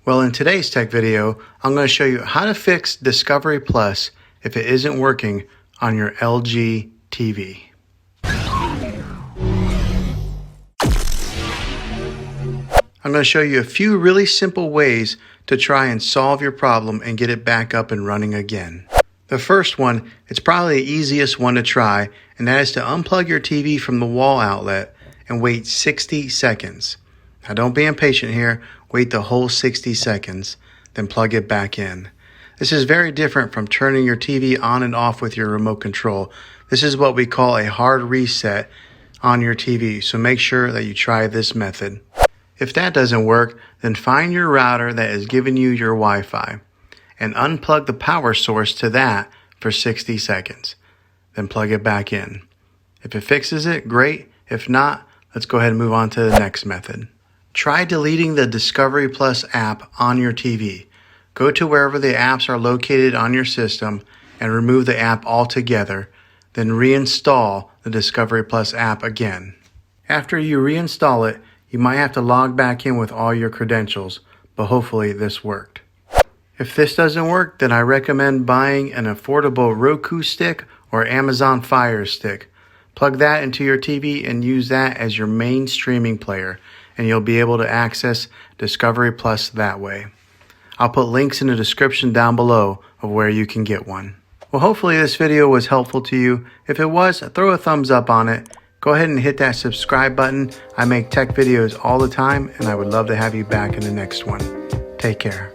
Well, in today's tech video, I'm going to show you how to fix Discovery Plus if it isn't working on your LG TV. I'm going to show you a few really simple ways to try and solve your problem and get it back up and running again. The first one, it's probably the easiest one to try, and that is to unplug your TV from the wall outlet and wait 60 seconds. Now don't be impatient here, wait the whole 60 seconds, then plug it back in. This is very different from turning your TV on and off with your remote control. This is what we call a hard reset on your TV, so make sure that you try this method. If that doesn't work, then find your router that is giving you your Wi-Fi and unplug the power source to that for 60 seconds. Then plug it back in. If it fixes it, great. If not, let's go ahead and move on to the next method. Try deleting the Discovery Plus app on your TV. Go to wherever the apps are located on your system and remove the app altogether. Then reinstall the Discovery Plus app again. After you reinstall it, you might have to log back in with all your credentials, but hopefully this worked. If this doesn't work, then I recommend buying an affordable Roku stick or Amazon Fire Stick. Plug that into your TV and use that as your main streaming player, and you'll be able to access Discovery Plus that way. I'll put links in the description down below of where you can get one. Well, hopefully this video was helpful to you. If it was, throw a thumbs up on it. Go ahead and hit that subscribe button. I make tech videos all the time, and I would love to have you back in the next one. Take care.